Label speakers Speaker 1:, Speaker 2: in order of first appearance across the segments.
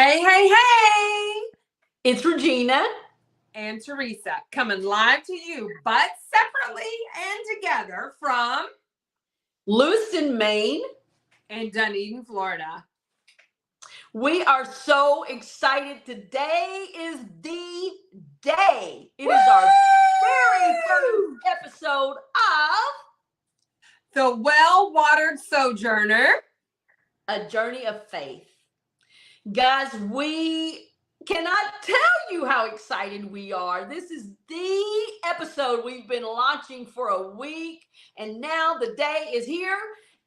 Speaker 1: Hey, hey, hey!
Speaker 2: It's Regina
Speaker 1: and Teresa coming live to you, but separately and together from
Speaker 2: Lewiston, Maine,
Speaker 1: and Dunedin, Florida.
Speaker 2: We are so excited. Today is the day. It is our very first episode of
Speaker 1: The Well-Watered Sojourner,
Speaker 2: A Journey of Faith. Guys, we cannot tell you how excited we are. This is the episode we've been launching for a week, and now the day is here,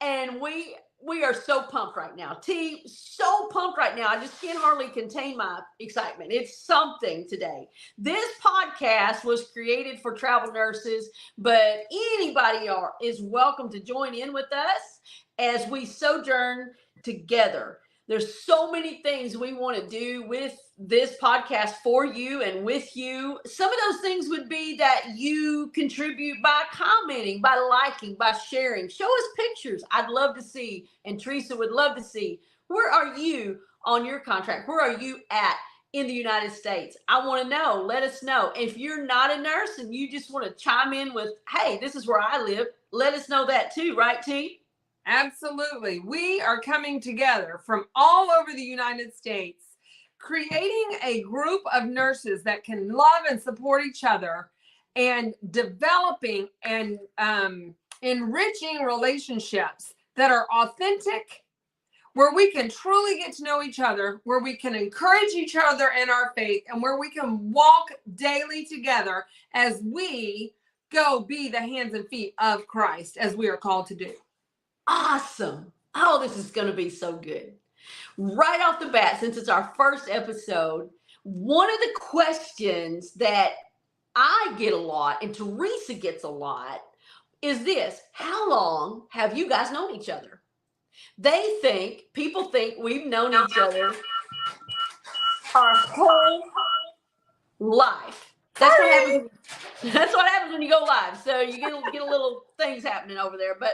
Speaker 2: and we are so pumped right now. So pumped right now. I just can't hardly contain my excitement. It's something today. This podcast was created for travel nurses, but anybody is welcome to join in with us as we sojourn together. There's so many things we want to do with this podcast for you and with you. Some of those things would be that you contribute by commenting, by liking, by sharing. Show us pictures. I'd love to see, and Teresa would love to see. Where are you on your contract? Where are you at in the United States? I want to know. Let us know. If you're not a nurse and you just want to chime in with, hey, this is where I live, let us know that too, right, T?
Speaker 1: Absolutely. We are coming together from all over the United States, creating a group of nurses that can love and support each other and developing and enriching relationships that are authentic, where we can truly get to know each other, where we can encourage each other in our faith, and where we can walk daily together as we go be the hands and feet of Christ, as we are called to do.
Speaker 2: Awesome. Oh, this is going to be so good. Right off the bat, since it's our first episode, one of the questions that I get a lot and Teresa gets a lot is this: how long have you guys known each other? People think we've known each other our whole life. That's what happens when you go live. So you get a little things happening over there. But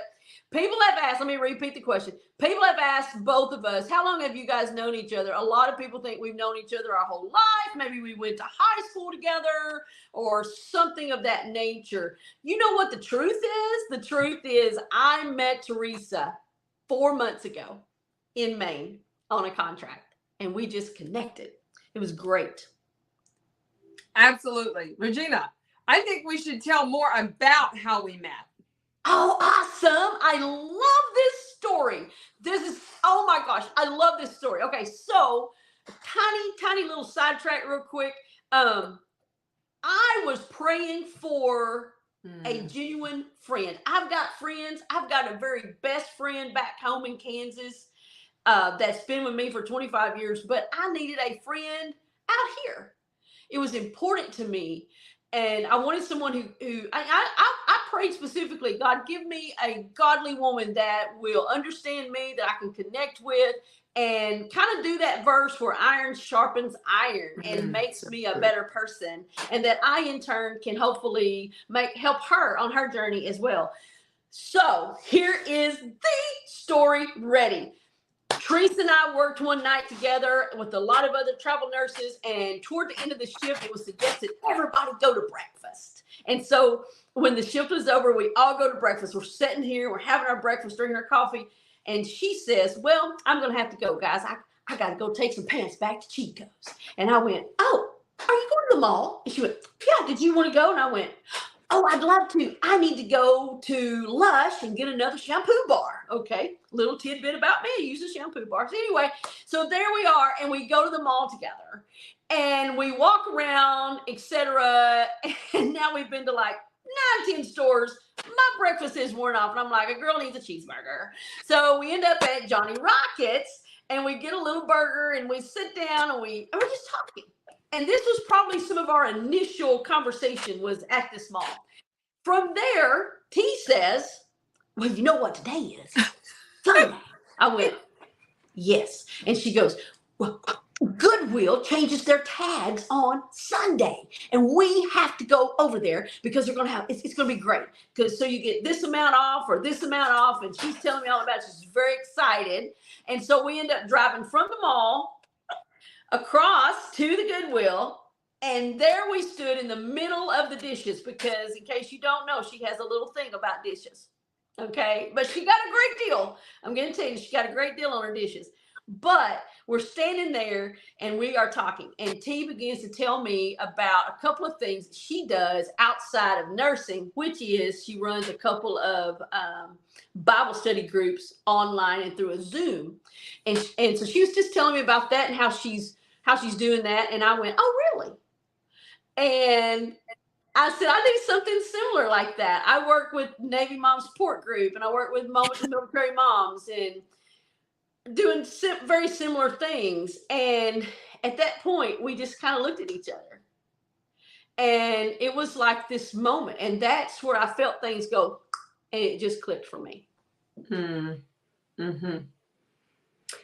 Speaker 2: people have asked, let me repeat the question. People have asked both of us, how long have you guys known each other? A lot of people think we've known each other our whole life. Maybe we went to high school together or something of that nature. You know what the truth is? The truth is I met Teresa 4 months ago in Maine on a contract, and we just connected. It was great.
Speaker 1: Absolutely. Regina, I think we should tell more about how we met.
Speaker 2: Oh, awesome. I love this story. Oh my gosh, I love this story. Okay, so tiny little sidetrack real quick. I was praying for a genuine friend. I've got friends. I've got a very best friend back home in Kansas that's been with me for 25 years, but I needed a friend out here. It was important to me, and I wanted someone who I prayed specifically, God, give me a godly woman that will understand me, that I can connect with, and kind of do that verse where iron sharpens iron and makes me a better person, and that I in turn can hopefully help her on her journey as well. So here is the story ready. Teresa and I worked one night together with a lot of other travel nurses, and toward the end of the shift, it was suggested everybody go to breakfast. And so when the shift was over, we all go to breakfast. We're sitting here, we're having our breakfast, drinking our coffee, and she says, well, I'm going to have to go, guys. I got to go take some pants back to Chico's. And I went, oh, are you going to the mall? And she went, yeah, did you want to go? And I went, oh, I'd love to. I need to go to Lush and get another shampoo bar. Okay, little tidbit about me. I use the shampoo bars. Anyway, so there we are, and we go to the mall together, and we walk around, etc. And now we've been to like 9-10 stores. My breakfast is worn off, and I'm like, a girl needs a cheeseburger. So we end up at Johnny Rockets, and we get a little burger, and we sit down, and we're just talking. And this was probably some of our initial conversation was at this mall. From there, T says, well, you know what today is? Sunday. I went, yes. And she goes, well, Goodwill changes their tags on Sunday. And we have to go over there because they're going to have, it's going to be great. Because so you get this amount off or this amount off. And she's telling me all about it. She's very excited. And so we end up driving from the mall across to the Goodwill. And there we stood in the middle of the dishes because, in case you don't know, she has a little thing about dishes. Okay. But she got a great deal. I'm going to tell you, she got a great deal on her dishes. But we're standing there and we are talking. And T begins to tell me about a couple of things she does outside of nursing, which is she runs a couple of Bible study groups online and through a Zoom. And so she was just telling me about that and how she's doing that. And I went, oh, really? And I said, I do something similar like that. I work with Navy Mom Support Group and I work with Moments of Military Moms and doing very similar things. And at that point, we just kind of looked at each other. And it was like this moment. And that's where I felt things go. And it just clicked for me.
Speaker 1: Mm-hmm.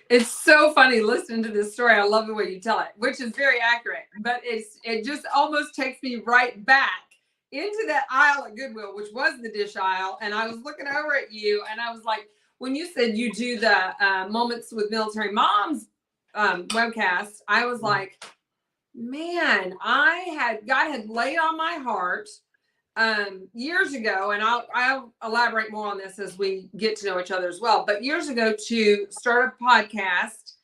Speaker 1: It's so funny listening to this story. I love the way you tell it, which is very accurate, but it just almost takes me right back into that aisle at Goodwill, which was the dish aisle. And I was looking over at you and I was like, when you said you do the Moments with Military Moms webcast, I was like, man, God had laid on my heart years ago, and I'll elaborate more on this as we get to know each other as well. But years ago, to start a podcast,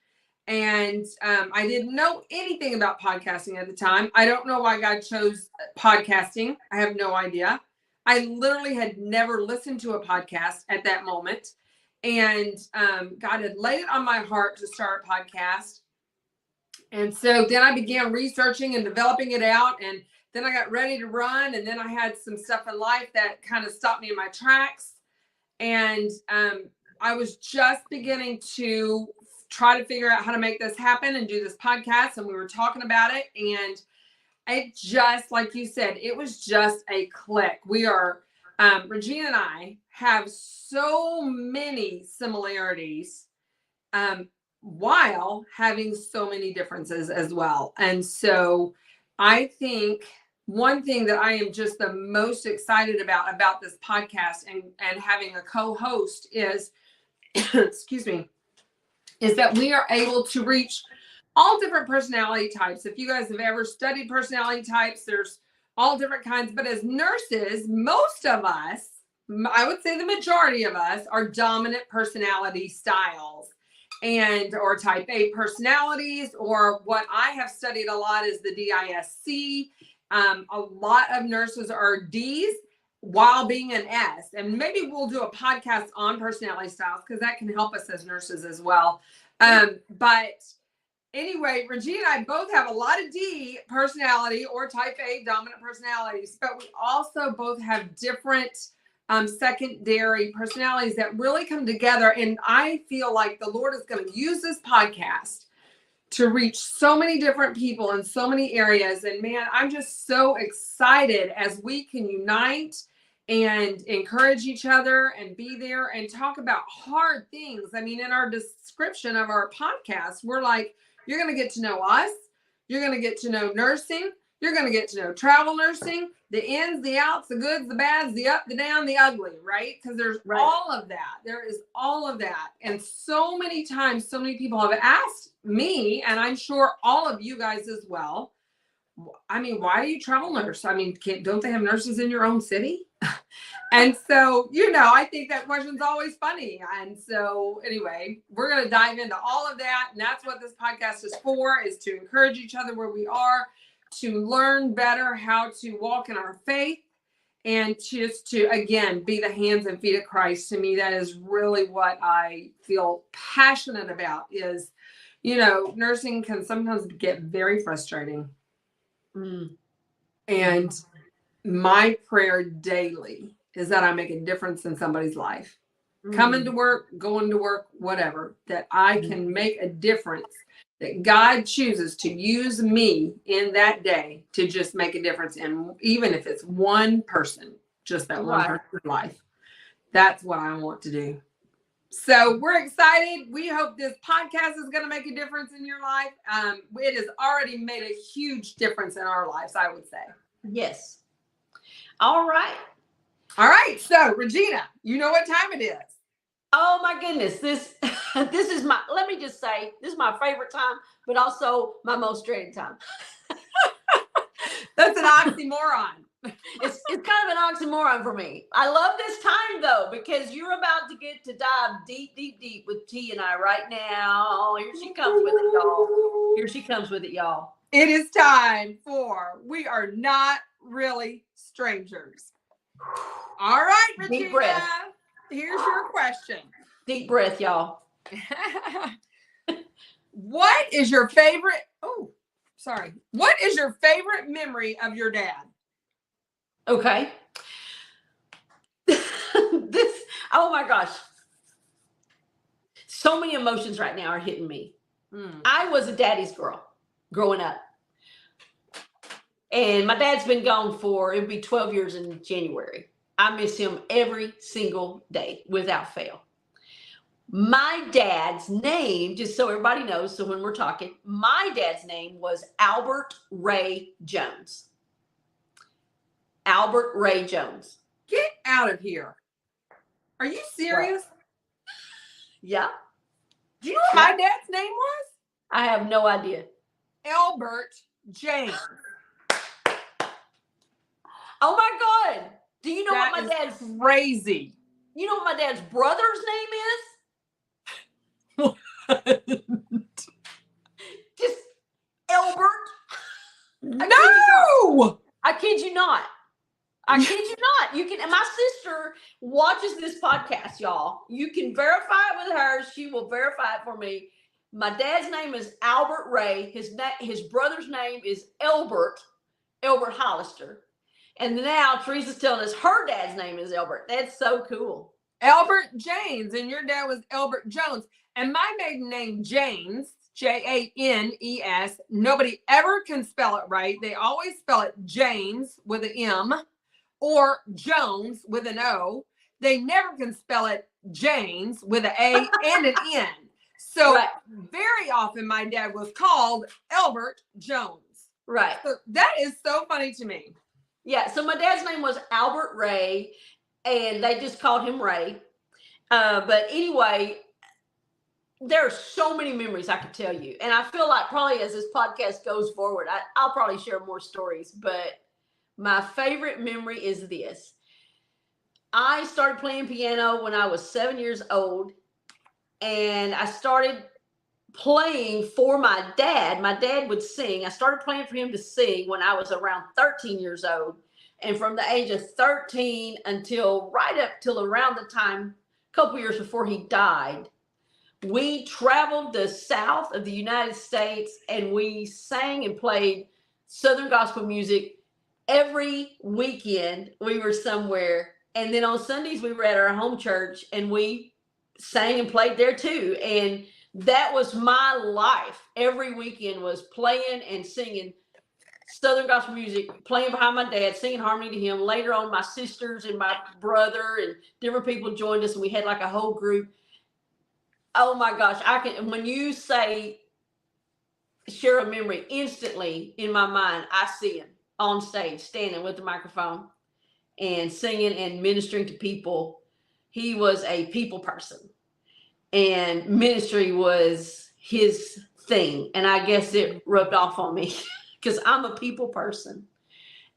Speaker 1: and I didn't know anything about podcasting at the time. I don't know why God chose podcasting. I have no idea. I literally had never listened to a podcast at that moment, and God had laid it on my heart to start a podcast. And so then I began researching and developing it out, and then I got ready to run, and then I had some stuff in life that kind of stopped me in my tracks. And I was just beginning to try to figure out how to make this happen and do this podcast. And we were talking about it. And it just, like you said, it was just a click. We are, Regina and I have so many similarities while having so many differences as well. And so I think one thing that I am just the most excited about this podcast and having a co-host is, excuse me, is that we are able to reach all different personality types. If you guys have ever studied personality types, there's all different kinds. But as nurses, most of us, I would say the majority of us, are dominant personality styles or type A personalities, or what I have studied a lot is the DISC. A lot of nurses are Ds while being an S. And maybe we'll do a podcast on personality styles because that can help us as nurses as well. But anyway, Regina and I both have a lot of D personality or type A dominant personalities, but we also both have different secondary personalities that really come together. And I feel like the Lord is going to use this podcast to reach so many different people in so many areas. And man, I'm just so excited as we can unite and encourage each other and be there and talk about hard things. I mean, in our description of our podcast, we're like, you're going to get to know us. You're going to get to know nursing. You're going to get to know travel nursing, the ins, the outs, the goods, the bads, the up, the down, the ugly, right? Because there's all of that. There is all of that. And so many times, so many people have asked me, and I'm sure all of you guys as well, I mean, why do you travel nurse? I mean, don't they have nurses in your own city? And so, I think that question's always funny. And so anyway, we're going to dive into all of that. And that's what this podcast is for, is to encourage each other where we are, to learn better how to walk in our faith, and just to, again, be the hands and feet of Christ. To me, that is really what I feel passionate about is, nursing can sometimes get very frustrating. And my prayer daily is that I make a difference in somebody's life. Coming to work, going to work, whatever, that I can make a difference, that God chooses to use me in that day to just make a difference. And even if it's one person, just that one person's life, that's what I want to do. So we're excited. We hope this podcast is going to make a difference in your life. It has already made a huge difference in our lives, I would say.
Speaker 2: Yes. All right.
Speaker 1: So Regina, you know what time it is.
Speaker 2: Oh my goodness. let me just say, this is my favorite time, but also my most dreaded time.
Speaker 1: That's an oxymoron.
Speaker 2: It's kind of an oxymoron for me. I love this time though, because you're about to get to dive deep, deep, deep with T and I right now. Here she comes with it, y'all. Here she comes with it, y'all.
Speaker 1: It is time for We Are Not Really Strangers. All right, Regina.
Speaker 2: Deep breath.
Speaker 1: Here's your question.
Speaker 2: Deep breath, y'all.
Speaker 1: What is your favorite? What is your favorite memory of your dad?
Speaker 2: Okay. Oh my gosh. So many emotions right now are hitting me. I was a daddy's girl growing up. And my dad's been gone for, it'll be 12 years in January. I miss him every single day without fail. My dad's name, just so everybody knows, so when we're talking, my dad's name was Albert Ray Jones. Albert Ray Jones.
Speaker 1: Get out of here. Are you serious?
Speaker 2: What? Yeah.
Speaker 1: Do you know what my dad's name was?
Speaker 2: I have no idea.
Speaker 1: Albert James.
Speaker 2: Oh my God. Do you know
Speaker 1: That
Speaker 2: what my dad's
Speaker 1: crazy?
Speaker 2: You know what my dad's brother's name is? Just Albert.
Speaker 1: No!
Speaker 2: I kid you not. I kid you not. You can, and my sister watches this podcast, y'all. You can verify it with her. She will verify it for me. My dad's name is Albert Ray. His brother's name is Albert Hollister. And now Teresa's telling us her dad's name is Albert. That's so cool.
Speaker 1: Albert James, and your dad was Albert Jones. And my maiden name, James, Janes. Nobody ever can spell it right. They always spell it James with an M or Jones with an O. They never can spell it James with an A and an N. So very often my dad was called Albert Jones.
Speaker 2: Right.
Speaker 1: So that is so funny to me.
Speaker 2: Yeah. So my dad's name was Albert Ray, and they just called him Ray. But anyway, there are so many memories I could tell you. And I feel like probably as this podcast goes forward, I'll probably share more stories. But my favorite memory is this. I started playing piano when I was 7 years old. And I started playing for my dad. My dad would sing. I started playing for him to sing when I was around 13 years old. And from the age of 13 until right up till around the time, a couple years before he died, we traveled the south of the United States and we sang and played Southern gospel music every weekend. We were somewhere. And then on Sundays, we were at our home church and we sang and played there too. And that was my life. Every weekend was playing and singing Southern gospel music, playing behind my dad, singing harmony to him. Later on, my sisters and my brother and different people joined us, and we had like a whole group. Oh my gosh, when you say share a memory, instantly in my mind, I see him on stage, standing with the microphone and singing and ministering to people. He was a people person, and ministry was his thing. And I guess it rubbed off on me because I'm a people person.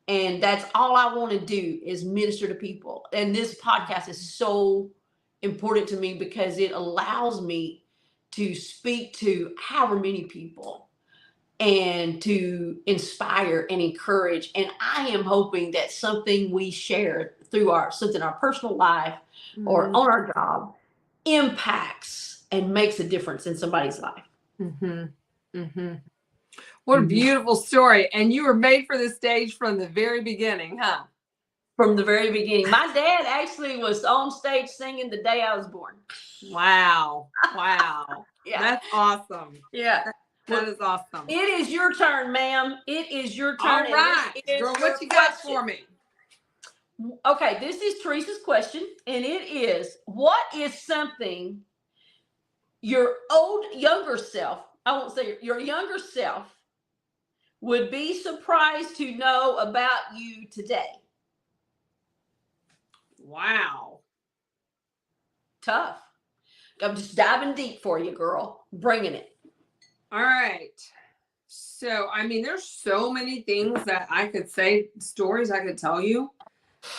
Speaker 2: And that's all I want to do is minister to people. And this podcast is so important to me because it allows me to speak to however many people and to inspire and encourage. And I am hoping that something we share through something our personal life or on our job impacts and makes a difference in somebody's life.
Speaker 1: What a beautiful story. And you were made for this stage from the very beginning, huh?
Speaker 2: From the very beginning. My dad actually was on stage singing the day I was born.
Speaker 1: Wow. Wow.
Speaker 2: Yeah.
Speaker 1: That's awesome.
Speaker 2: Yeah.
Speaker 1: That is awesome.
Speaker 2: It is your turn, ma'am. It is your turn.
Speaker 1: All right. Girl, what you got for me?
Speaker 2: Okay, this is Teresa's question, and it is, what is something your younger self, I won't say your younger self, would be surprised to know about you today?
Speaker 1: Wow.
Speaker 2: Tough. I'm just diving deep for you, girl. Bringing it.
Speaker 1: All right. So, I mean, there's so many things that I could say, stories I could tell you.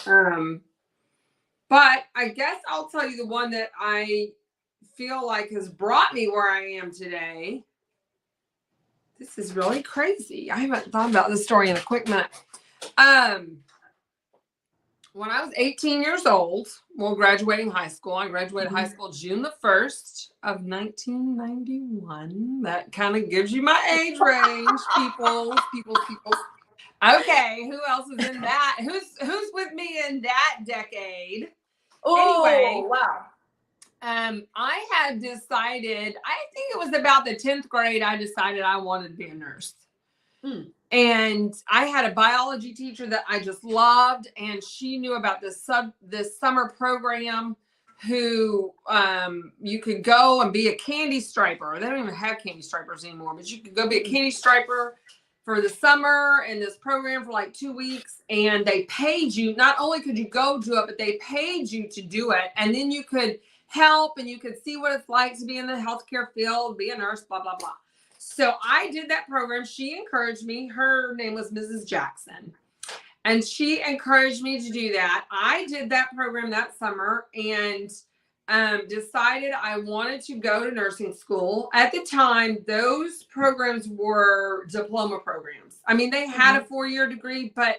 Speaker 1: But I guess I'll tell you the one that I feel like has brought me where I am today. This is really crazy. I haven't thought about this story in a quick minute. When I was 18 years old, well, graduating high school, I graduated high school June the 1st of 1991. That kind of gives you my age range, people. Okay, who else is in that? Who's with me in that decade?
Speaker 2: Oh,
Speaker 1: Anyway,
Speaker 2: wow.
Speaker 1: I had decided, I think it was about the 10th grade, I decided I wanted to be a nurse. And I had a biology teacher that I just loved, and she knew about this summer program who you could go and be a candy striper. They don't even have candy stripers anymore, but you could go be a candy striper for the summer in this program for like 2 weeks, and they paid you. Not only could you go do it, but they paid you to do it, and then you could help and you could see what it's like to be in the healthcare field, be a nurse, blah, blah, blah. So I did that program. She encouraged me. Her name was Mrs. Jackson. And she encouraged me to do that. I did that program that summer and decided I wanted to go to nursing school. At the time, those programs were diploma programs. I mean, they had a 4-year degree, but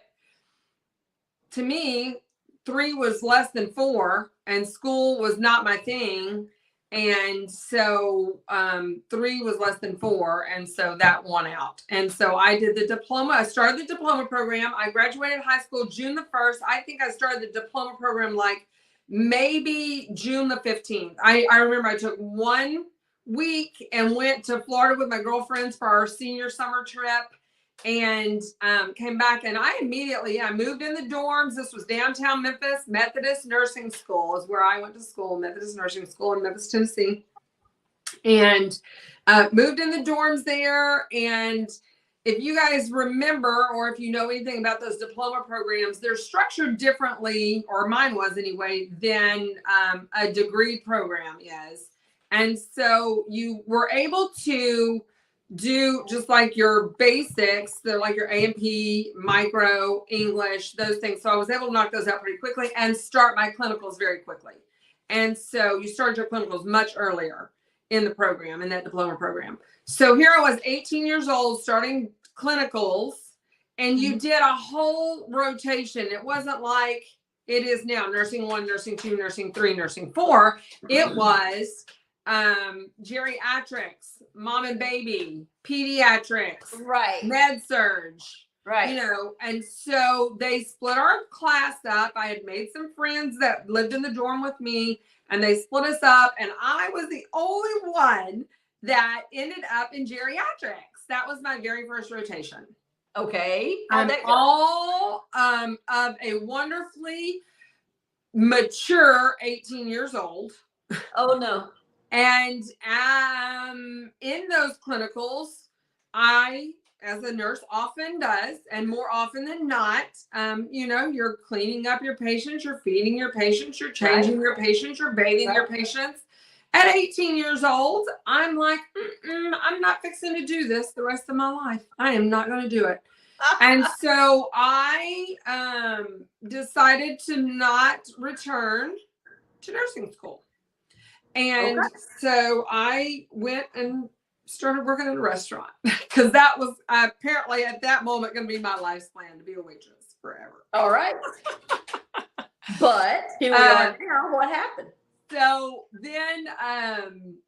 Speaker 1: to me, 3 was less than 4, and school was not my thing. And so 3 was less than 4, and so that won out. And so I did the diploma. I started the diploma program. I graduated high school June the 1st. I think I started the diploma program like maybe June the 15th. I remember I took 1 week and went to Florida with my girlfriends for our senior summer trip, and came back, and I moved in the dorms. This was downtown Memphis. Methodist Nursing School is where I went to school, Methodist Nursing School in Memphis, Tennessee, and moved in the dorms there. And if you guys remember, or if you know anything about those diploma programs, they're structured differently, or mine was anyway, than a degree program is. And so you were able to do just like your basics, they're like your A&P, micro, English, those things. So I was able to knock those out pretty quickly and start my clinicals very quickly. And so you start your clinicals much earlier in the program, in that diploma program. So here I was 18 years old, starting clinicals, and you did a whole rotation. It wasn't like it is now, nursing 1, nursing 2, nursing 3, nursing 4. It was geriatrics, mom and baby, pediatrics,
Speaker 2: Right,
Speaker 1: med surge,
Speaker 2: right.
Speaker 1: you know. And so they split our class up. I had made some friends that lived in the dorm with me, and they split us up, and I was the only one that ended up in geriatrics. That was my very first rotation.
Speaker 2: Okay.
Speaker 1: I'm all of a wonderfully mature 18 years old.
Speaker 2: Oh no.
Speaker 1: And in those clinicals, I, as a nurse, often does, and more often than not, you know, you're cleaning up your patients, you're feeding your patients, you're changing your patients, you're bathing your patients. At 18 years old, I'm like, I'm not fixing to do this the rest of my life. I am not going to do it. And so I decided to not return to nursing school. And so I went and started working in a restaurant, because that was apparently at that moment going to be my life's plan, to be a waitress forever.
Speaker 2: All right. But here we are now. What happened?
Speaker 1: So then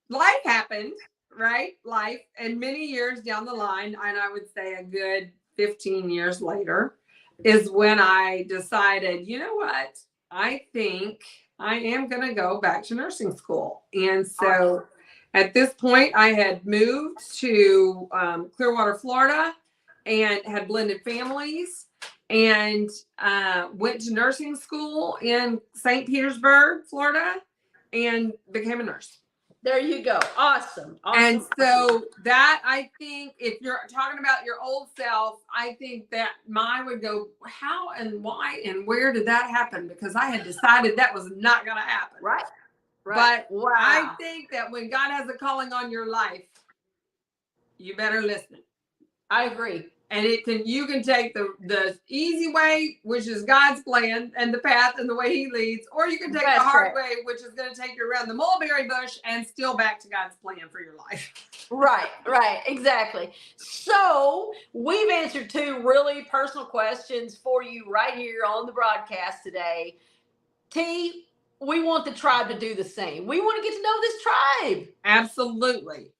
Speaker 1: life happened, right? Life. And many years down the line, and I would say a good 15 years later, is when I decided, you know what? I think I am going to go back to nursing school. And so at this point, I had moved to Clearwater, Florida, and had blended families, and went to nursing school in St. Petersburg, Florida, and became a nurse.
Speaker 2: There you go. Awesome.
Speaker 1: And so that, I think, if you're talking about your old self, I think that mine would go, how and why and where did that happen? Because I had decided that was not going to happen.
Speaker 2: Right.
Speaker 1: But
Speaker 2: Wow.
Speaker 1: I think that when God has a calling on your life, you better listen.
Speaker 2: I agree.
Speaker 1: And you can take the easy way, which is God's plan and the path and the way he leads, or you can take the hard way, which is going to take you around the mulberry bush and still back to God's plan for your life.
Speaker 2: Right, exactly. So we've answered 2 really personal questions for you right here on the broadcast today. T, we want the tribe to do the same. We want to get to know this tribe.
Speaker 1: Absolutely.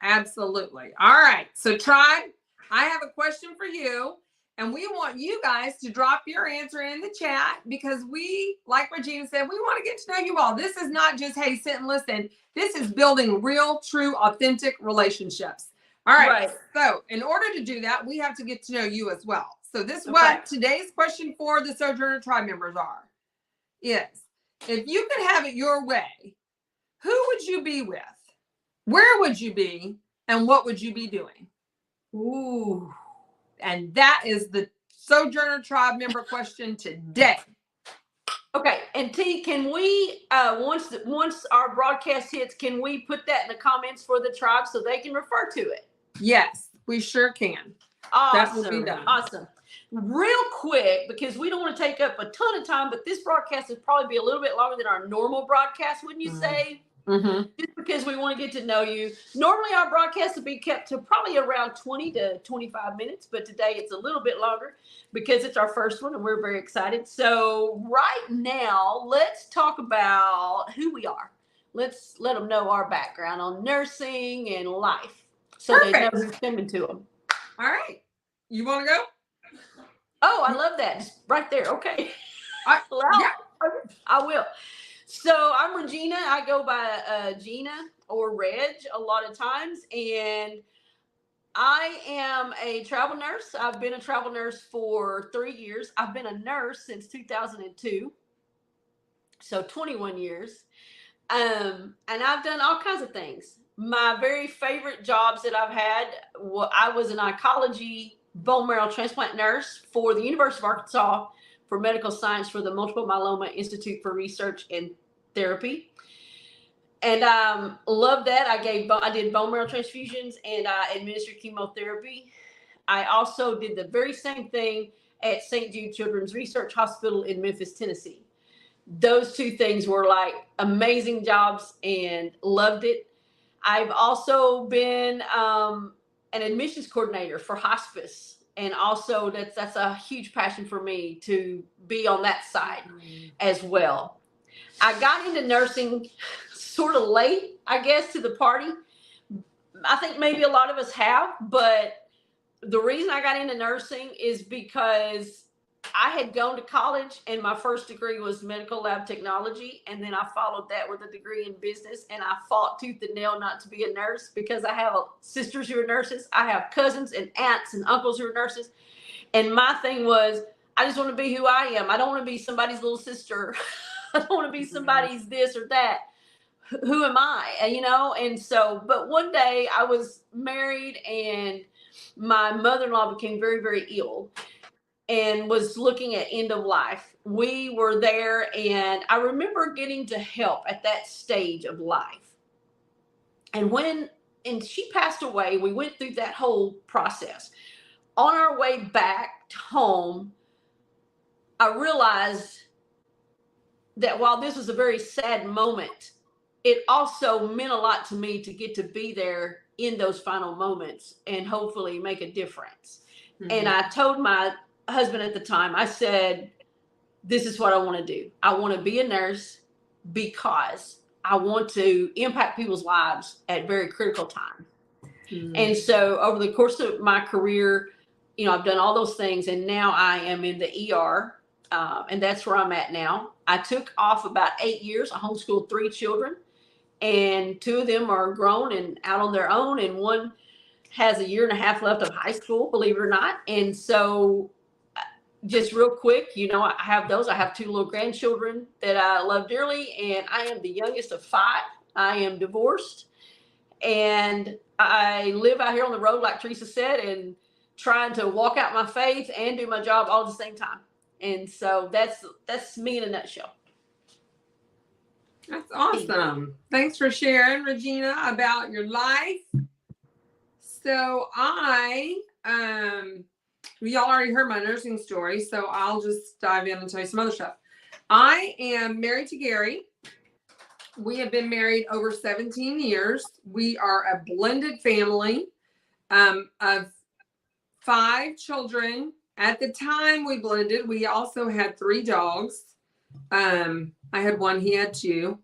Speaker 1: All right. So tribe, I have a question for you. And we want you guys to drop your answer in the chat because we, like Regina said, we want to get to know you all. This is not just, hey, sit and listen. This is building real, true, authentic relationships. All right. So in order to do that, we have to get to know you as well. So this is what today's question for the Sojourner Tribe members is, if you could have it your way, who would you be with? Where would you be? And what would you be doing? Ooh. And that is the Sojourner Tribe member question today.
Speaker 2: Okay, and T, can we once our broadcast hits, can we put that in the comments for the tribe so they can refer to it?
Speaker 1: Yes, we sure can.
Speaker 2: Awesome.
Speaker 1: That will be done.
Speaker 2: Awesome. Real quick, because we don't want to take up a ton of time, but this broadcast would probably be a little bit longer than our normal broadcast, wouldn't you say?
Speaker 1: Mm-hmm.
Speaker 2: Just because we want to get to know you. Normally our broadcast would be kept to probably around 20 to 25 minutes, but today it's a little bit longer because it's our first one and we're very excited. So right now, let's talk about who we are. Let's let them know our background on nursing and life so they know who's coming to them.
Speaker 1: All right. You want to go?
Speaker 2: Oh, I love that. Just right there. Okay.
Speaker 1: Yeah.
Speaker 2: I will. So I'm Regina. I go by Gina or Reg a lot of times. And I am a travel nurse. I've been a travel nurse for 3 years. I've been a nurse since 2002. So 21 years. And I've done all kinds of things. My very favorite jobs that I've had, I was an oncology bone marrow transplant nurse for the University of Arkansas for medical science for the Multiple Myeloma Institute for Research and Therapy. And loved that. I did bone marrow transfusions and I administered chemotherapy. I also did the very same thing at St. Jude Children's Research Hospital in Memphis, Tennessee. Those 2 things were like amazing jobs and loved it. I've also been an admissions coordinator for hospice. And also that's a huge passion for me to be on that side as well. I got into nursing sort of late, I guess, to the party. I think maybe a lot of us have, but the reason I got into nursing is because I had gone to college and my first degree was medical lab technology. And then I followed that with a degree in business. And I fought tooth and nail not to be a nurse because I have sisters who are nurses. I have cousins and aunts and uncles who are nurses. And my thing was, I just want to be who I am. I don't want to be somebody's little sister. I don't want to be somebody's this or that. Who am I? And so, but one day I was married and my mother-in-law became very, very ill and was looking at end of life. We were there and I remember getting to help at that stage of life. And she passed away, we went through that whole process. On our way back home, I realized that while this was a very sad moment, it also meant a lot to me to get to be there in those final moments and hopefully make a difference. Mm-hmm. And I told my husband at the time, I said, this is what I want to do. I want to be a nurse because I want to impact people's lives at very critical times. Mm-hmm. And so over the course of my career, I've done all those things and now I am in the ER. And that's where I'm at now. I took off about 8 years. I homeschooled 3 children and 2 of them are grown and out on their own. And one has a year and a half left of high school, believe it or not. And so just real quick, I have those. I have 2 little grandchildren that I love dearly. And I am the youngest of 5. I am divorced and I live out here on the road, like Teresa said, and trying to walk out my faith and do my job all at the same time. And so that's me in a nutshell.
Speaker 1: That's awesome. Thanks for sharing, Regina, about your life. So y'all already heard my nursing story, so I'll just dive in and tell you some other stuff. I am married to Gary. We have been married over 17 years. We are a blended family of 5 children. At the time we blended, we also had 3 dogs. I had 1, he had 2.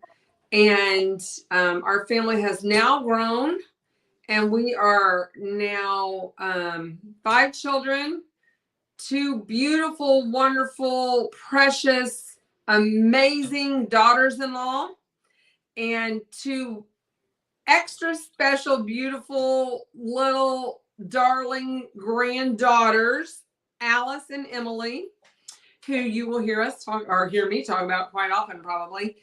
Speaker 1: And our family has now grown, and we are now 5 children, 2 beautiful, wonderful, precious, amazing daughters-in-law, and 2 extra special, beautiful, little, darling granddaughters, Alice and Emily, who you will hear us talk, or hear me talk about quite often, probably.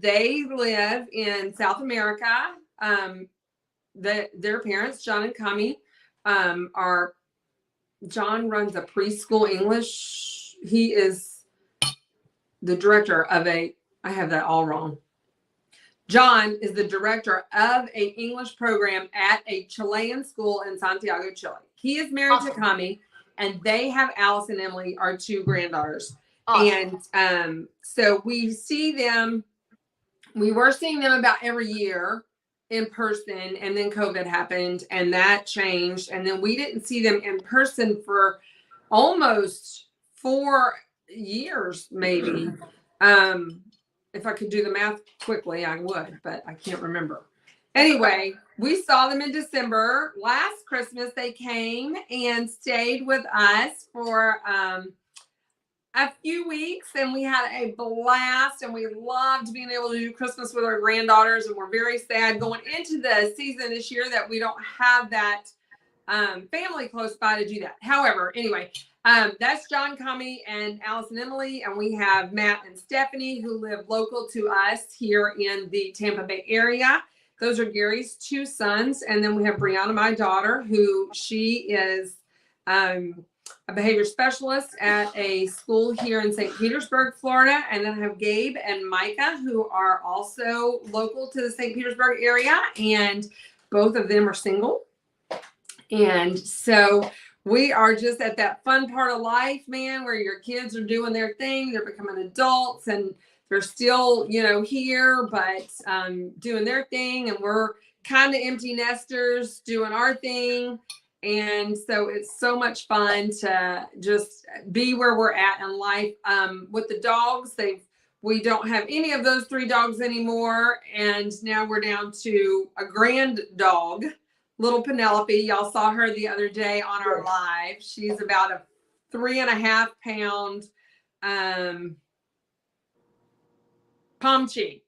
Speaker 1: They live in South America. Their parents, John and Kami, John runs a preschool English. He is the director of I have that all wrong. John is the director of an English program at a Chilean school in Santiago, Chile. He is married to Kami, and they have Alice and Emily, our 2 granddaughters. Awesome. And so we see them. We were seeing them about every year in person, and then COVID happened, and that changed. And then we didn't see them in person for almost 4 years, maybe. If I could do the math quickly, I would, but I can't remember. Anyway, we saw them in December. Last Christmas, they came and stayed with us for a few weeks, and we had a blast, and we loved being able to do Christmas with our granddaughters, and we're very sad going into the season this year that we don't have that family close by to do that. However, anyway, that's John, Kami, and Alice and Emily, and we have Matt and Stephanie, who live local to us here in the Tampa Bay area. Those are Gary's 2 sons, and then we have Brianna, my daughter, who she is a behavior specialist at a school here in St. Petersburg, Florida. And then I have Gabe and Micah, who are also local to the St. Petersburg area, and both of them are single. And so we are just at that fun part of life, man, where your kids are doing their thing. They're becoming adults, and they're still, here, but doing their thing. And we're kind of empty nesters doing our thing. And so it's so much fun to just be where we're at in life. With the dogs, we don't have any of those 3 dogs anymore. And now we're down to a grand dog, little Penelope. Y'all saw her the other day on our live. She's about a 3.5 pound Pomchi.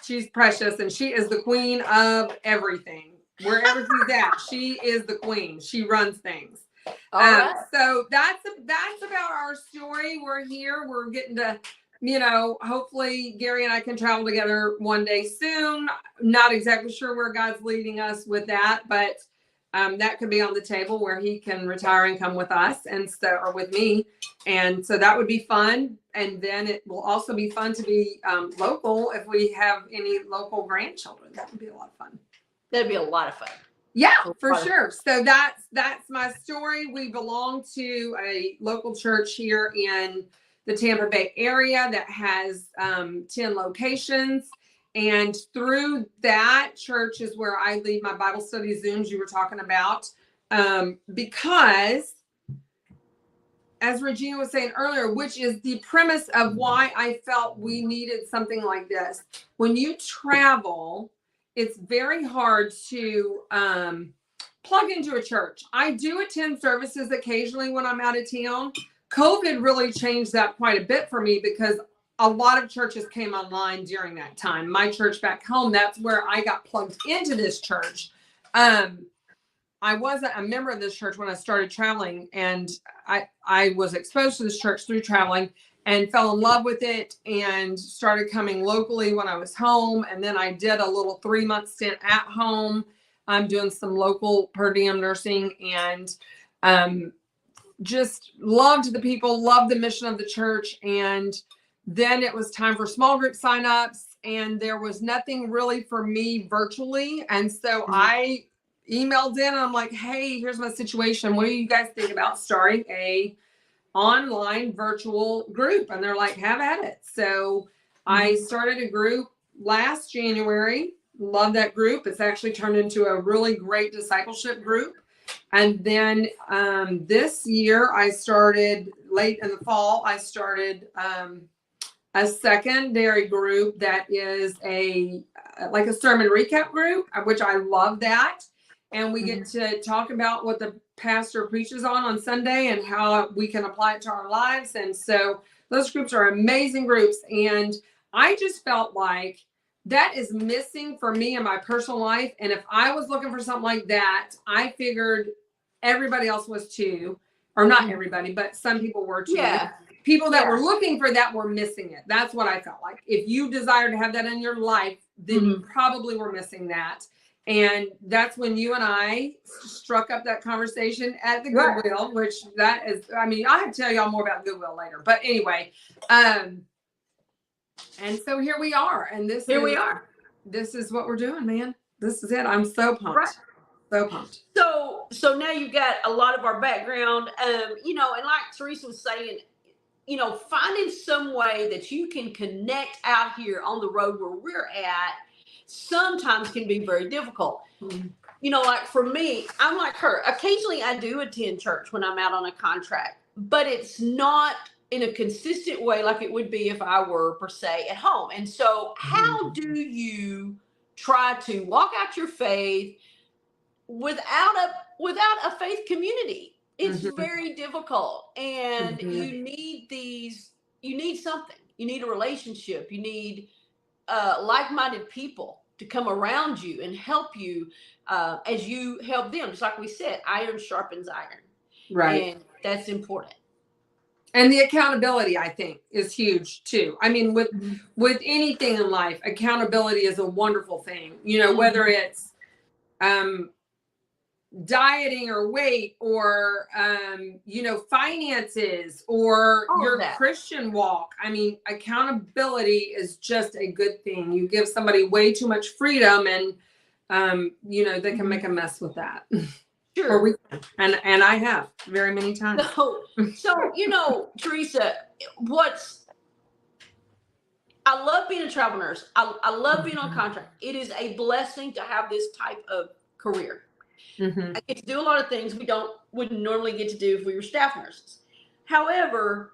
Speaker 1: She's precious, and she is the queen of everything. Wherever she's at, she is the queen. She runs things. Right. So that's about our story. We're here. We're getting to, hopefully Gary and I can travel together one day soon. Not exactly sure where God's leading us with that, but that could be on the table where he can retire and come with us, or with me. And so that would be fun. And then it will also be fun to be local if we have any local grandchildren. That would be a lot of fun.
Speaker 2: That'd be a lot of fun.
Speaker 1: Yeah, for sure. So that's my story. We belong to a local church here in the Tampa Bay area that has 10 locations. And through that church is where I lead my Bible study Zooms you were talking about. Because, as Regina was saying earlier, which is the premise of why I felt we needed something like this. When you travel, it's very hard to plug into a church. I do attend services occasionally when I'm out of town. COVID really changed that quite a bit for me because a lot of churches came online during that time. My church back home, that's where I got plugged into this church. I wasn't a member of this church when I started traveling, and I was exposed to this church through traveling and fell in love with it and started coming locally when I was home. And then I did a little 3-month stint at home. I'm doing some local per diem nursing, and just loved the people, loved the mission of the church. And then it was time for small group signups. and there was nothing really for me virtually. And so I emailed in and I'm like, hey, here's my situation. What do you guys think about starting a online virtual group? And they're like, have at it. So I started a group last January. Love that group. It's actually turned into a really great discipleship group. And then this year I started late in the fall, I started a secondary group that is like a sermon recap group, which I love that. And we get to talk about what the pastor preaches on Sunday and how we can apply it to our lives. And so those groups are amazing groups. And I just felt like that is missing for me in my personal life. And if I was looking for something like that, I figured everybody else was too, or not everybody, but some people were too.
Speaker 2: Yeah.
Speaker 1: People that were looking for that were missing it. That's what I felt like. If you desire to have that in your life, then you probably were missing that. And that's when you and I struck up that conversation at the Goodwill, which that is, I mean, I have to tell y'all more about Goodwill later. But anyway, and so here we are. And we are. This is what we're doing, man. This is it. I'm so pumped.
Speaker 2: Right.
Speaker 1: So pumped.
Speaker 2: So now you've got a lot of our background, you know, and like Teresa was saying, you know, finding some way that you can connect out here on the road where we're at sometimes can be very difficult. You know, like for me, I'm like her. Occasionally I do attend church when I'm out on a contract, but it's not in a consistent way like it would be if I were per se at home. And so how do you try to walk out your faith without a faith community? It's very difficult, and you need something. You need a relationship. You need like-minded people to come around you and help you as you help them. Just like we said, iron sharpens iron.
Speaker 1: Right.
Speaker 2: And that's important.
Speaker 1: And the accountability, I think, is huge too. I mean, with anything in life, accountability is a wonderful thing. You know, whether it's dieting or weight or you know, finances or your Christian walk. I mean, accountability is just a good thing. You give somebody way too much freedom and you know, they can make a mess with that.
Speaker 2: Sure.
Speaker 1: And I have very many times.
Speaker 2: So you know, Teresa, I love being a travel nurse. I love being on contract. It is a blessing to have this type of career. I get to do a lot of things we wouldn't normally get to do if we were staff nurses. However,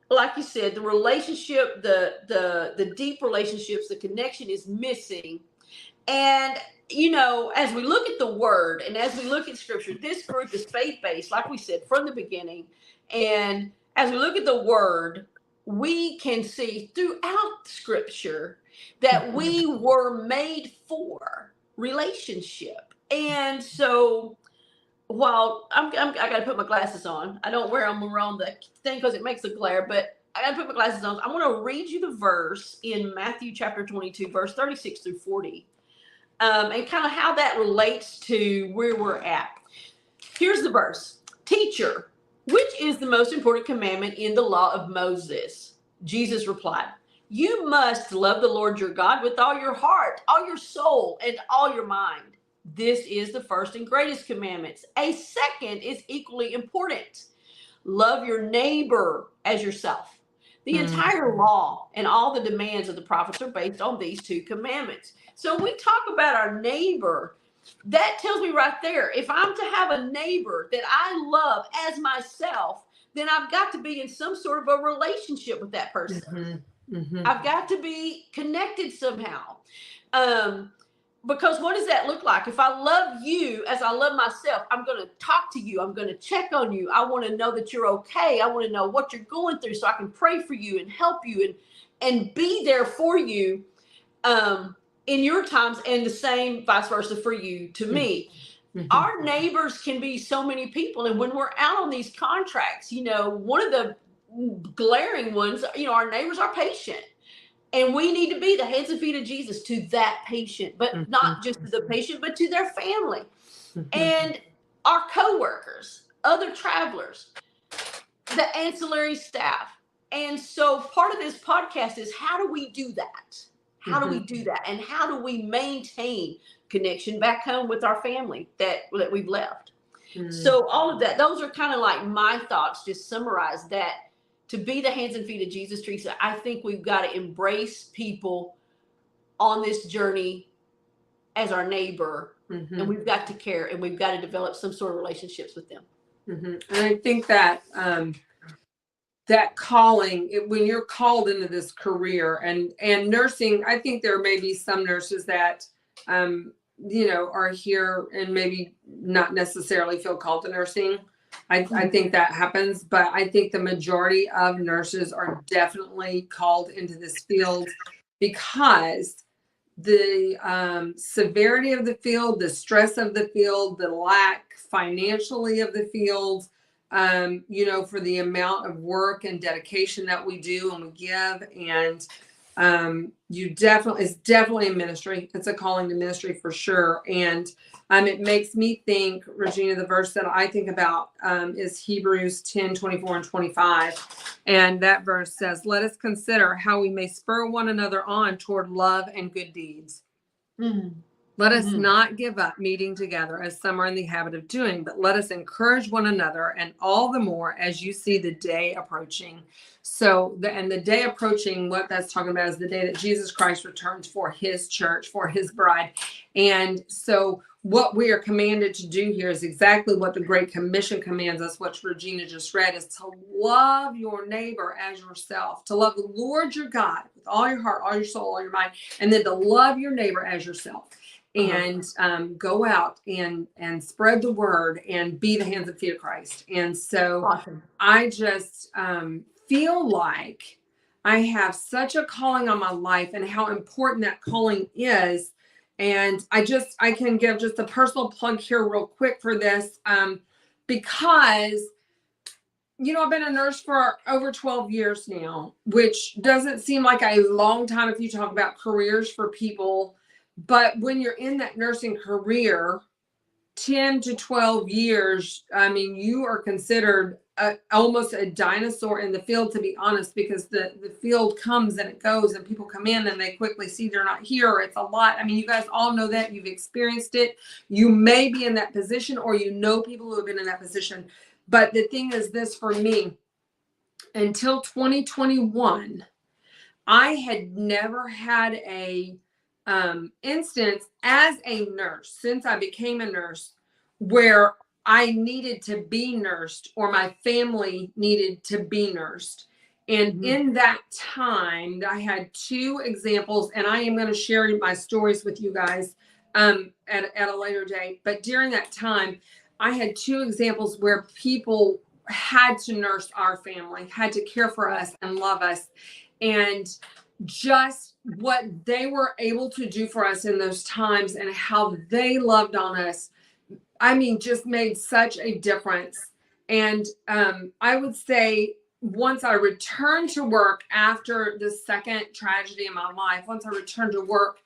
Speaker 2: like you said, the relationship, the deep relationships, the connection is missing. And you know, as we look at the word and as we look at scripture, this group is faith-based, like we said from the beginning. And as we look at the word, we can see throughout scripture that we were made for relationship. And so while I got to put my glasses on, I don't wear them around the thing because it makes a glare, but I got to put my glasses on. I want to read you the verse in Matthew chapter 22, verse 36 through 40, and kind of how that relates to where we're at. Here's the verse. Teacher, which is the most important commandment in the law of Moses? Jesus replied, you must love the Lord your God with all your heart, all your soul, and all your mind. This is the first and greatest commandments. A second is equally important. Love your neighbor as yourself. The entire law and all the demands of the prophets are based on these two commandments. So when we talk about our neighbor, that tells me right there, if I'm to have a neighbor that I love as myself, then I've got to be in some sort of a relationship with that person. I've got to be connected somehow. Because what does that look like? If I love you as I love myself, I'm going to talk to you. I'm going to check on you. I want to know that you're okay. I want to know what you're going through so I can pray for you and help you and be there for you in your times, and the same vice versa for you to me. Our neighbors can be so many people. And when we're out on these contracts, you know, one of the glaring ones, you know, our neighbors are patient. And we need to be the hands and feet of Jesus to that patient, but not just to the patient, but to their family and our coworkers, other travelers, the ancillary staff. And so part of this podcast is, how do we do that? How do we do that? And how do we maintain connection back home with our family that we've left? So all of that, those are kind of like my thoughts, just summarize that. To be the hands and feet of Jesus, Teresa, I think we've got to embrace people on this journey as our neighbor, and we've got to care, and we've got to develop some sort of relationships with them.
Speaker 1: And I think that that calling, when you're called into this career and nursing, I think there may be some nurses that are here and maybe not necessarily feel called to nursing. I think that happens, but I think the majority of nurses are definitely called into this field because the severity of the field, the stress of the field, the lack financially of the field, for the amount of work and dedication that we do and we give. And it's definitely a ministry. It's a calling to ministry for sure. And it makes me think, Regina, the verse that I think about is Hebrews 10:24-25. And that verse says, let us consider how we may spur one another on toward love and good deeds. Let us not give up meeting together as some are in the habit of doing, but let us encourage one another, and all the more as you see the day approaching. So, the day approaching, what that's talking about is the day that Jesus Christ returns for his church, for his bride. And so what we are commanded to do here is exactly what the Great Commission commands us, which Regina just read, is to love your neighbor as yourself, to love the Lord your God with all your heart, all your soul, all your mind, and then to love your neighbor as yourself. And go out and spread the word and be the hands and feet of Christ. And so awesome. I just feel like I have such a calling on my life and how important that calling is. And I can give just a personal plug here real quick for this because, I've been a nurse for over 12 years now, which doesn't seem like a long time if you talk about careers for people. But when you're in that nursing career, 10 to 12 years, you are considered almost a dinosaur in the field, to be honest, because the field comes and it goes and people come in and they quickly see they're not here. It's a lot. You guys all know that. You've experienced it. You may be in that position or people who have been in that position. But the thing is this for me, until 2021, I had never had a instance as a nurse since I became a nurse where I needed to be nursed or my family needed to be nursed. And in that time, I had two examples, and I am going to share my stories with you guys at a later date. But during that time, I had two examples where people had to nurse our family, had to care for us and love us. And just what they were able to do for us in those times and how they loved on us, just made such a difference. And I would say once I returned to work after the second tragedy in my life, once I returned to work,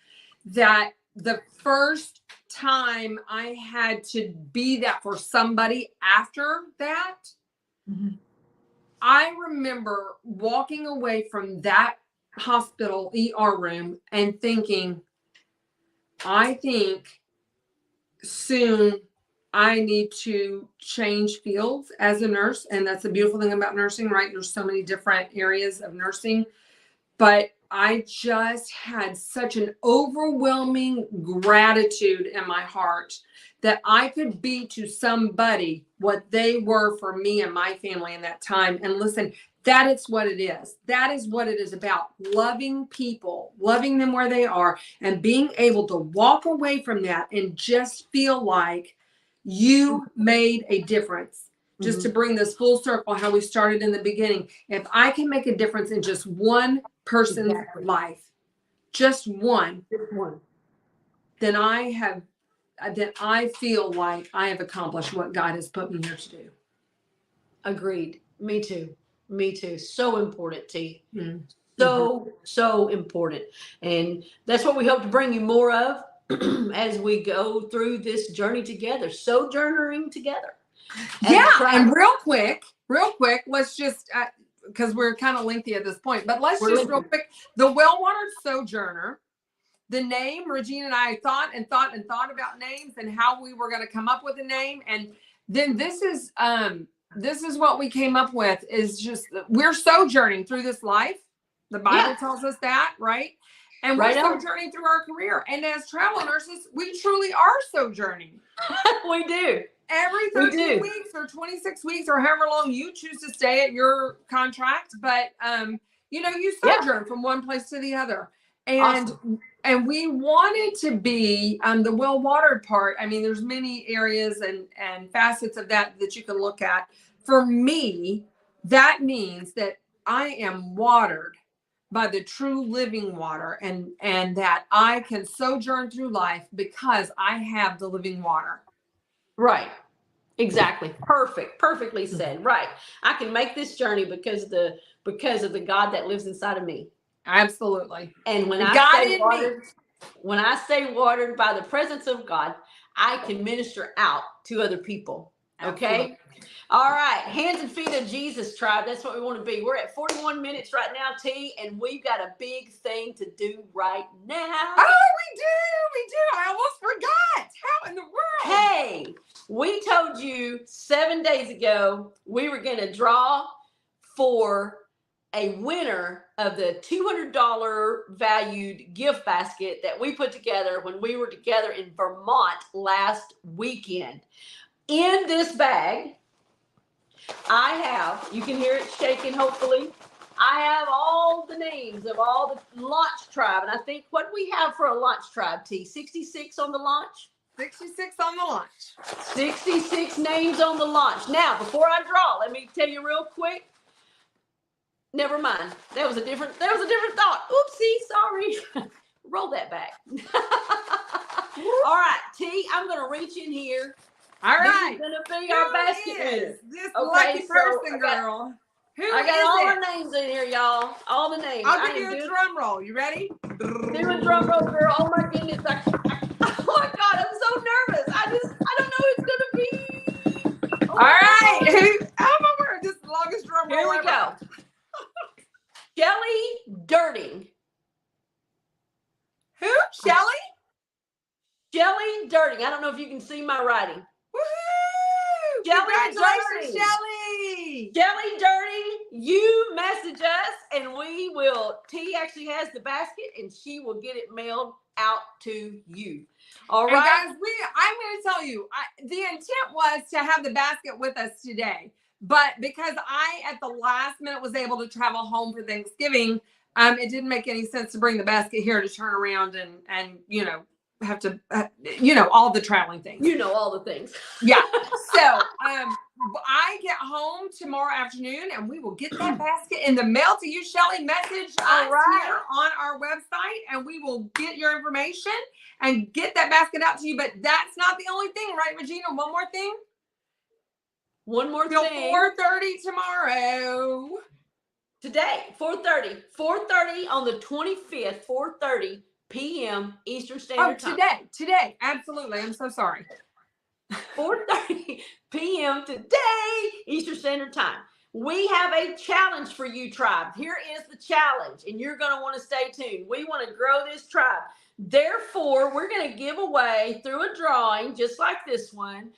Speaker 1: that the first time I had to be that for somebody after that, I remember walking away from that hospital ER room and thinking, I think soon I need to change fields as a nurse. And that's the beautiful thing about nursing, right? There's so many different areas of nursing, but I just had such an overwhelming gratitude in my heart that I could be to somebody what they were for me and my family in that time. And listen, that is what it is. That is what it is about. Loving people, loving them where they are, and being able to walk away from that and just feel like you made a difference. Just to bring this full circle, how we started in the beginning. If I can make a difference in just one person's life, just one, then I feel like I have accomplished what God has put me here to do.
Speaker 2: Agreed. Me too. So important, T. So important. And that's what we hope to bring you more of as we go through this journey together, sojournering together.
Speaker 1: And real quick, let's just because we're kind of lengthy at this point, but let's
Speaker 2: We're
Speaker 1: just
Speaker 2: lengthy.
Speaker 1: real quick. The Well-Watered Sojourner, the name, Regina and I thought about names and how we were going to come up with a name. And then this is what we came up with, is just, we're sojourning through this life. The Bible tells us that, right? And we're sojourning through our career. And as travel nurses, we truly are sojourning.
Speaker 2: We do.
Speaker 1: Every 13 weeks or 26 weeks or however long you choose to stay at your contract. But, you sojourn from one place to the other. And and we wanted to be the well-watered part. I mean, there's many areas and facets of that you can look at. For me, that means that I am watered by the true living water, and that I can sojourn through life because I have the living water.
Speaker 2: Right. Exactly. Perfectly said. Right. I can make this journey because of the God that lives inside of me.
Speaker 1: Absolutely.
Speaker 2: And when I say watered by the presence of God, I can minister out to other people. Okay.
Speaker 1: Absolutely.
Speaker 2: All right. Hands and feet of Jesus, tribe. That's what we want to be. We're at 41 minutes right now, T, and we've got a big thing to do right now.
Speaker 1: Oh, we do. I almost forgot. How in the world?
Speaker 2: Hey, we told you 7 days ago we were going to draw for a winner of the $200 valued gift basket that we put together when we were together in Vermont last weekend. In this bag, I have, you can hear it shaking, hopefully. I have all the names of all the launch tribe. And I think, what do we have for a launch tribe, T? 66 on the launch?
Speaker 1: 66 on the launch.
Speaker 2: 66 names on the launch. Now, before I draw, let me tell you real quick. Never mind. That was a different thought. Oopsie, sorry. Roll that back. All right, T, I'm going to reach in here.
Speaker 1: All right.
Speaker 2: This is going to be our basket winner.
Speaker 1: This lucky person, girl.
Speaker 2: I got all the names in here, y'all. All the names.
Speaker 1: I'll give you a drum roll. You ready?
Speaker 2: Do a drum roll, girl. Oh my goodness. Oh my God, I'm so nervous. I don't know who it's going to be.
Speaker 1: All right. Oh my word. This is the longest drum roll
Speaker 2: ever. Here we go. Shelly Dirting.
Speaker 1: Who? Shelly?
Speaker 2: Shelly Dirting. I don't know if you can see my writing.
Speaker 1: Woohoo! Congratulations, Shelly!
Speaker 2: Shelly Dirting, you message us and we will. T actually has the basket and she will get it mailed out to you. All right,
Speaker 1: guys. I'm going to tell you, the intent was to have the basket with us today, but because I at the last minute was able to travel home for Thanksgiving, it didn't make any sense to bring the basket here to turn around and have to all the traveling things.
Speaker 2: All the things.
Speaker 1: Yeah. So I get home tomorrow afternoon and we will get that basket in the mail to you, Shelly. Message us here on our website and we will get your information and get that basket out to you. But that's not the only thing, right, Regina? One more thing.
Speaker 2: One more
Speaker 1: Till
Speaker 2: thing.
Speaker 1: 4:30 tomorrow.
Speaker 2: Today, 4:30. 4:30 on the 25th, 4:30 p.m. Eastern Standard Time.
Speaker 1: Today. Absolutely. I'm so sorry.
Speaker 2: 4:30 p.m. today, Eastern Standard Time. We have a challenge for you, tribe. Here is the challenge, and you're going to want to stay tuned. We want to grow this tribe. Therefore, we're going to give away, through a drawing, just like this one,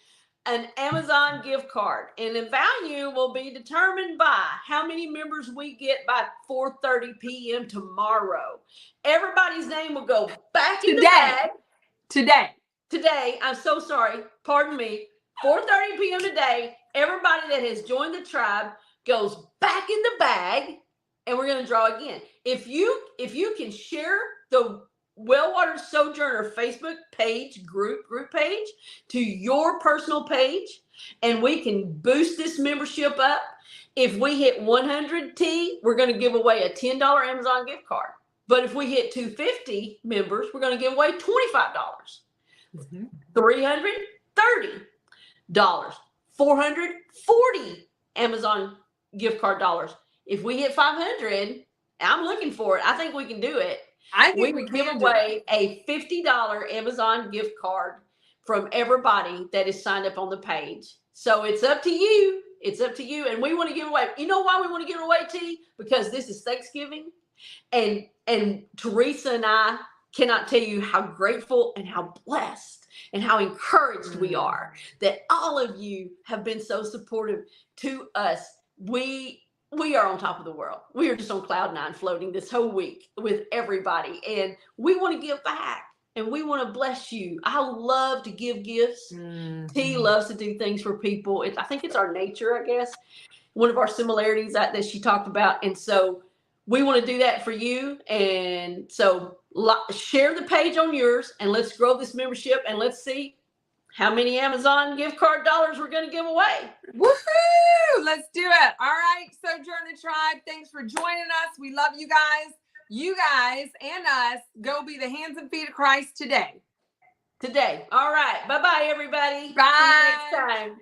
Speaker 2: an Amazon gift card. And the value will be determined by how many members we get by 4:30 p.m. tomorrow. Everybody's name will go back in the bag. Today, I'm so sorry. Pardon me. 4:30 p.m. today, everybody that has joined the tribe goes back in the bag, and we're going to draw again. If you can share the Well-Watered Sojourner Facebook page, group page, to your personal page, and we can boost this membership up. If we hit 100 T, we're going to give away a $10 Amazon gift card. But if we hit 250 members, we're going to give away $25. $330, $440 Amazon gift card dollars. If we hit 500, I'm looking for it. I think we can do it.
Speaker 1: I think
Speaker 2: we give away a $50 Amazon gift card from everybody that is signed up on the page. So it's up to you. It's up to you. And we want to give away. You know why we want to give it away, T? Because this is Thanksgiving. And Teresa and I cannot tell you how grateful and how blessed and how encouraged we are that all of you have been so supportive to us. We are on top of the world. We are just on cloud nine floating this whole week with everybody. And we want to give back and we want to bless you. I love to give gifts. T loves to do things for people. I think it's our nature, I guess. One of our similarities that she talked about. And so we want to do that for you. And so share the page on yours and let's grow this membership and let's see how many Amazon gift card dollars we're going to give away.
Speaker 1: Woohoo! Let's do it. All right, Sojourner Tribe, thanks for joining us. We love you guys. You guys and us, go be the hands and feet of Christ today.
Speaker 2: All right. Bye-bye, everybody.
Speaker 1: Bye.
Speaker 2: See you next time.